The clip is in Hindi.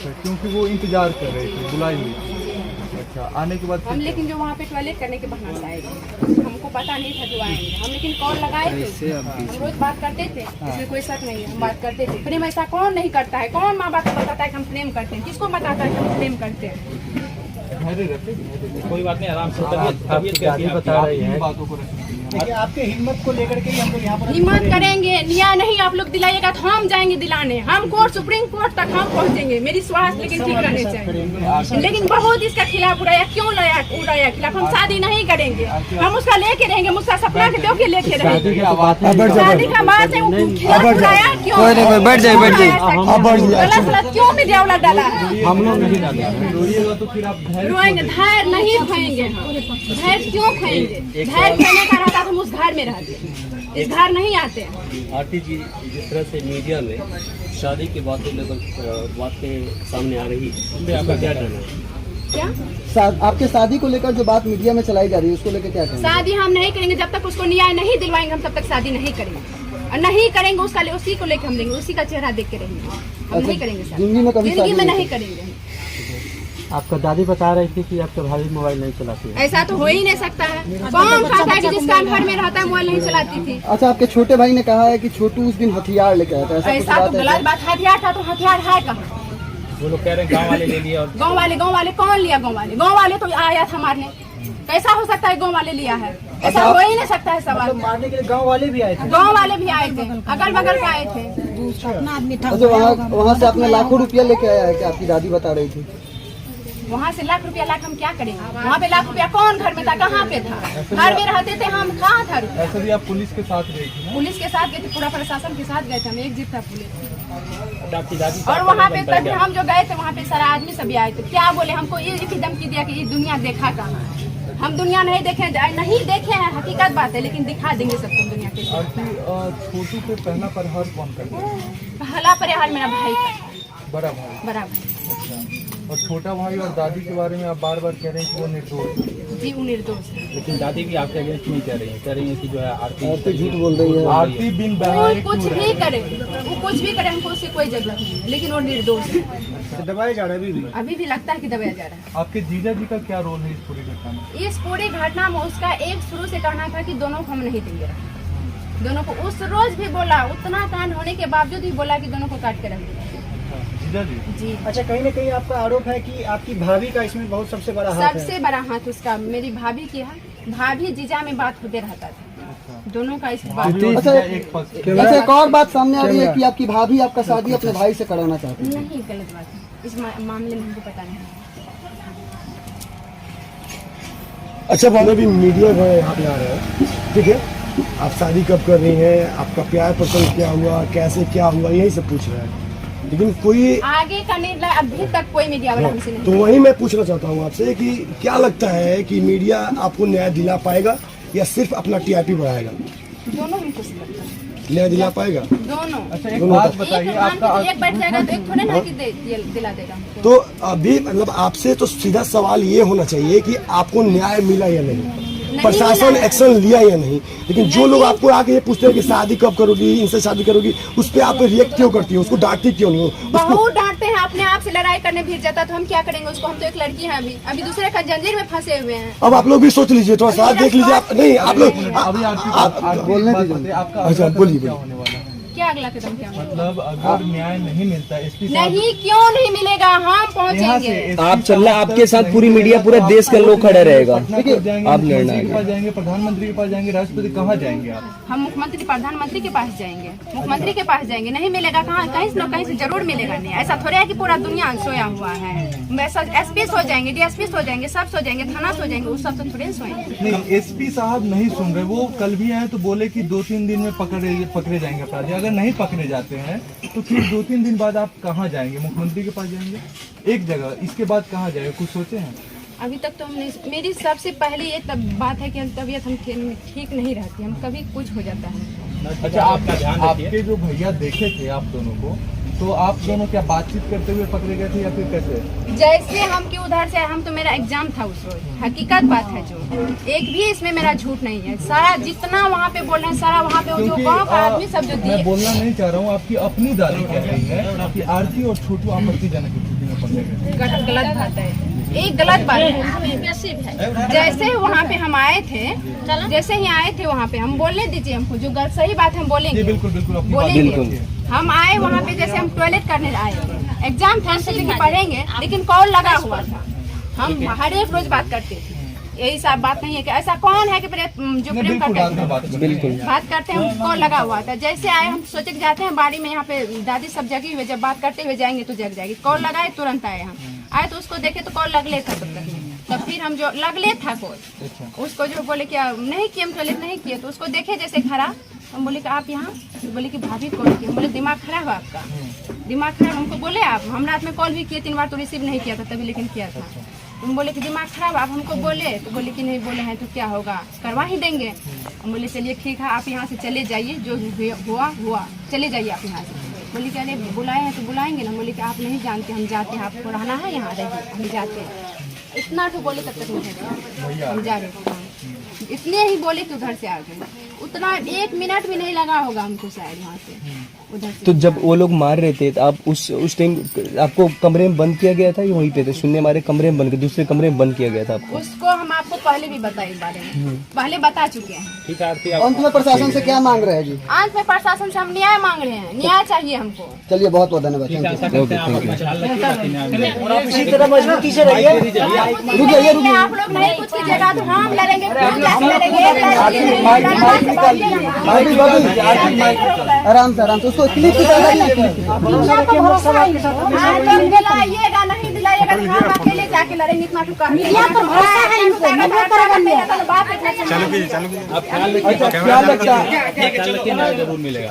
क्योंकि वो इंतजार कर रहे थे, बुलाई हुई थी। अच्छा, आने के बाद हम लेकिन जो वहाँ पे टॉयलेट करने के बहाने से आए थे, हमको पता नहीं था जो आएंगे। हम लेकिन कॉल लगाए थे, हम रोज बात करते थे, इसमें कोई शक नहीं है, हम बात करते थे। प्रेम ऐसा कौन नहीं करता है? कौन माँ बाप को बताता है कि हम प्रेम करते हैं? किसको बताता है कि हम प्रेम करते हैं? कोई बात नहीं, आराम से तबीयत कैसी है? बता रही है बातों को रखने के लिए। देखिए, आपके हिम्मत को लेकर के हम लोग यहाँ पर हिम्मत करेंगे, न्याय नहीं आप लोग दिलाइएगा तो हम जाएंगे दिलाने। हम कोर्ट, सुप्रीम कोर्ट तक हम पहुँचेंगे। मेरी स्वास्थ्य लेकिन ठीक रहने चाहिए। लेकिन बहुत इसका खिलाफ उड़ाया, क्यों उड़ाया खिलाफ? हम शादी नहीं करेंगे, हम उसका लेके रहेंगे, मुझका सपना के दो के लेके रहेंगे। शादी का बात है, उड़ाया क्यों? बैठ जाए गलत क्यों मीडिया वाला डाला है? हम लोग नहीं डालेंगे, रोइएगा तो फिर आप रोएंगे, धैर्य नहीं खोएंगे। हम धैर्य क्यों खोएंगे? धैर्य खोने का रहता तो हम उस घर में रहते, इस घर नहीं आते। आरती जी, जिस तरह से मीडिया में शादी की बातें सामने आ रही है, आपका क्या कहना है? क्या आपके शादी को लेकर जो बात मीडिया में चलाई जा रही है उसको लेकर क्या कहना है? शादी हम नहीं करेंगे जब तक उसको न्याय नहीं दिलवाएंगे, हम तब तक शादी नहीं करेंगे। और नहीं करेंगे उसका उसी को लेकर हम लेंगे, उसी का चेहरा देख के रहेंगे। हम नहीं करेंगे शादी, जिंदगी में नहीं करेंगे। आपका दादी बता रही थी कि आपका भाभी मोबाइल नहीं चलाती है। ऐसा तो हो ही नहीं सकता है। कौन खाता है कि जिसका घर में रहता है मोबाइल नहीं चलाती थी? अच्छा, आपके छोटे भाई ने कहा है कि छोटू उस दिन हथियार लेकर आया था, ऐसा तो गलत बात। हथियार था तो हथियार है कहाँ? वो लोग कह रहे हैं गाँव वाले ले लिए। और गाँव वाले कौन लिया? गाँव वाले तो आया था मारने। कैसा हो सकता है गाँव वाले लिया है? ऐसा हो ही नहीं सकता है सवाल। मारने के लिए गाँव वाले भी आए थे। गाँव वाले भी आए थे, अगल बगल के आए थे। अच्छा, वहाँ से आपने लाखों रुपया लेके आया है कि आपकी दादी बता रही थी? वहाँ से लाख रुपया हम क्या करेंगे? वहाँ पे लाख रुपया कौन घर में था? कहाँ पे था? घर में रहते थे हम, कहाँ था रुपया? ऐसे भी आप पुलिस के साथ गई थी ना? पुलिस के साथ गए थे, पूरा प्रशासन के साथ गए थे हम, एक जीत था पुलिस। आपकी दादी और वहाँ पे तभी हम जो गए थे वहाँ पे सारा आदमी सभी आए थे। क्या बोले हमको? ये धमकी दिया कि ये दुनिया देखा कहाँ है? हम दुनिया नहीं देखे हैं, हकीकत बात है, लेकिन दिखा देंगे सबको दुनिया के। छोटू पे पहला प्रहार कौन करता है? पहला प्रहार मेरा भाई का, बड़ा भाई। बड़ा भाई। और छोटा भाई और दादी के बारे में आप बार बार कह रहे हैं कि वो निर्दोष है। जी, वो निर्दोष है। लेकिन दादी भी आपके अगेंस्ट नहीं कह रही है कि जो है आरती झूठ बोल रही है। आरती बिन वो कुछ भी करे, हमको उससे कोई जरूरत नहीं है, लेकिन वो निर्दोष है। दबाया जा रहा है अभी भी लगता है कि दबाया जा रहा है। आपके जीजा जी का क्या रोल है इस पूरी घटना में? इस पूरी घटना में उसका एक शुरू से कहना था कि दोनों को हम नहीं देंगे, दोनों को। उस रोज भी बोला, उतना कांड होने के बावजूद भी बोला कि दोनों को काट के रख देंगे। जीजा जी? अच्छा, कहीं न कहीं आपका आरोप है कि आपकी भाभी का इसमें बहुत सबसे बड़ा हाथ है। सबसे बड़ा हाथ उसका, मेरी भाभी की है। भाभी जीजा में बात होते रहता था, दोनों का इस बात। अच्छा, एक और बात सामने आ रही है कि आपकी भाभी आपका शादी अपने भाई से कराना चाहती है। नहीं, गलत बात है। इस मामले में हमको पता नहीं। अच्छा, हमें भी मीडिया यहाँ पे आ रहा है, ठीक है? आप शादी कब कर रही हैं, आपका प्यार पसंद क्या हुआ, कैसे क्या हुआ, यही सब पूछ रहा है, लेकिन कोई आगे का निर्णय अभी तक कोई मीडिया वाला हमसे नहीं। तो वही मैं पूछना चाहता हूँ आपसे कि क्या लगता है कि मीडिया आपको न्याय दिला पाएगा या सिर्फ अपना टीआरपी बढ़ाएगा? दोनों ही कुछ लगता है, न्याय दिला पाएगा दोनों। अच्छा, एक बात बताइए, आपका एक बैठ जाएगा तो एक थोड़े ना कि दिला देगा। तो अभी मतलब आपसे तो सीधा सवाल ये होना चाहिए कि आपको न्याय मिला या नहीं, प्रशासन एक्शन लिया या नहीं। लेकिन जो लोग आपको आके ये पूछते हैं कि शादी कब करोगी, इनसे शादी करोगी, उस पर आप रिएक्ट क्यों करती हो, उसको डांटती क्यों नहीं हो? बहुत डांटते हैं, अपने आप से लड़ाई करने भीड़ जाता तो हम क्या करेंगे उसको? हम तो एक लड़की हैं, अभी दूसरे का जंजीर में फंसे हुए हैं। अब आप लोग भी सोच लीजिए, थोड़ा सा देख लीजिए। आप नहीं, आप लोग बोलने दीजिए। आपका अच्छा, बोलिए। क्या होने वाला है? क्या अगला कदम क्या होगा? मतलब अगर न्याय नहीं मिलता, एसपी नहीं, क्यों नहीं मिलेगा? हम पहुंचेंगे। आप चल रहा, आपके साथ पूरी मीडिया, पूरा देश का लोग खड़े रहेगा। आप निर्णय के पास जाएंगे, प्रधानमंत्री के पास जाएंगे, राष्ट्रपति कहाँ जाएंगे आप? हम मुख्यमंत्री, प्रधानमंत्री के पास जाएंगे, मुख्यमंत्री के पास जाएंगे। नहीं मिलेगा कहाँ? कहीं से जरूर मिलेगा। नहीं, ऐसा थोड़ा है कि पूरा दुनिया सोया हुआ है। वैसा एसपी सो जाएंगे, डीएसपी सो जाएंगे, सब सो जाएंगे, थाना सो जाएंगे, उस सब तो थोड़े सोएंगे। नहीं, एसपी साहब नहीं सुन रहे। वो कल भी आए तो बोले कि 2-3 दिन में पकड़े जाएंगे अपराधी। अगर नहीं पकड़े जाते हैं तो फिर 2-3 दिन बाद आप कहाँ जाएंगे? मुख्यमंत्री के पास जाएंगे एक जगह, इसके बाद कहाँ जाएंगे? कुछ सोचे हैं? अभी तक तो हमने, मेरी सबसे पहले ये बात है कि तबीयत हम ठीक नहीं रहती, हम कभी कुछ हो जाता है। अच्छा, आपके जो भैया देखे थे आप दोनों को, तो आप दोनों क्या बातचीत करते हुए पकड़े गए थे या फिर कैसे? जैसे हम कि उधर से हम तो, मेरा एग्जाम था उस रोज, हकीकत बात है जो, एक भी इसमें मेरा झूठ नहीं है। सारा जितना वहाँ पे बोल रहे हैं, सारा वहाँ पे जो गाँव का आदमी सब जो दिए। मैं बोलना नहीं चाह रहा हूँ, आपकी अपनी दादी कह रही है कि आरती और छोटू आपत्तिजनक स्थिति में में पकड़ेगा। गलत बात है, एक गलत बात है। जैसे वहाँ पे हम आए थे, जैसे ही आए थे वहाँ पे हम बोलने दीजिए हमको, जो सही बात हम बोलेंगे, बिल्कुल बिल्कुल अपनी बात बोलेंगे। रखिए। हम आए वहाँ पे जैसे हम टॉयलेट करने आए थे, एग्जाम था लेकिन पढ़ेंगे, लेकिन कॉल लगा हुआ था। हम हर एक रोज बात करते थे, यही सब बात नहीं है कि ऐसा कौन है कि जो प्रेम करते हैं बात करते हैं, हम कॉल लगा हुआ था। जैसे आए हम सोचे कि जाते हैं बाड़ी में, यहाँ पे दादी सब जगी हुई, जब बात करते हुए जाएंगे तो जग जाएगी। कॉल लगाए तुरंत आए, हम आए तो उसको देखे तो कॉल लगले था तब तक में। तब फिर हम जो लगले था कॉल, उसको जो बोले कि नहीं किए, हम टॉयलेट नहीं किए, तो उसको देखे जैसे खड़ा, हम बोले कि आप यहाँ, बोले कि भाभी कॉल किए। हम बोले दिमाग खराब है आपका, दिमाग खराब। हमको बोले आप, हम रात में कॉल भी किए 3 बार तो रिसीव नहीं किया था तभी, लेकिन किया था। हम बोले कि दिमाग खराब, आप हमको बोले, तो बोले कि नहीं बोले हैं तो क्या होगा, करवा ही देंगे। हम बोले चलिए ठीक है, आप यहाँ से चले जाइए, जो हुआ चले जाइए आप यहाँ से। बोले कि अरे बुलाए हैं तो बुलाएंगे ना। बोले कि आप नहीं जानते, हम जाते हैं, आपको रहना है यहाँ रहिए, हम जाते हैं। इतना तो बोले तब तक नहीं, हम जा रहे थे, इतने ही बोले कि उधर से आ गए। उतना 1 मिनट भी नहीं लगा होगा हमको शायद वहाँ से उधर से। तो जब वो लोग मार रहे थे तो आप उस टाइम आपको कमरे में बंद किया गया था या वहीं पे थे? सुनने हमारे कमरे में बंद के दूसरे कमरे में बंद किया गया था आपको? उसको हम आपको पहले भी बताए इस बारे में, पहले बता चुके हैं। अंत में प्रशासन से क्या मांग रहे हैं जी? अंत में प्रशासन से हम न्याय मांग रहे हैं, न्याय चाहिए हमको। चलिए बहुत बहुत धन्यवाद। रुकिए, आप लोग नहीं कुछ कीजिएगा तो हम लड़ेंगे, आराम से उसको क्लिप दिलाइएगा, नहीं दिलाइएगा तो हम अकेले जाके लड़ेंगे। इतना तो मीडिया पर भरोसा है इनको, चलो कीजिए। आप ख्याल रखिए, जरूर मिलेगा।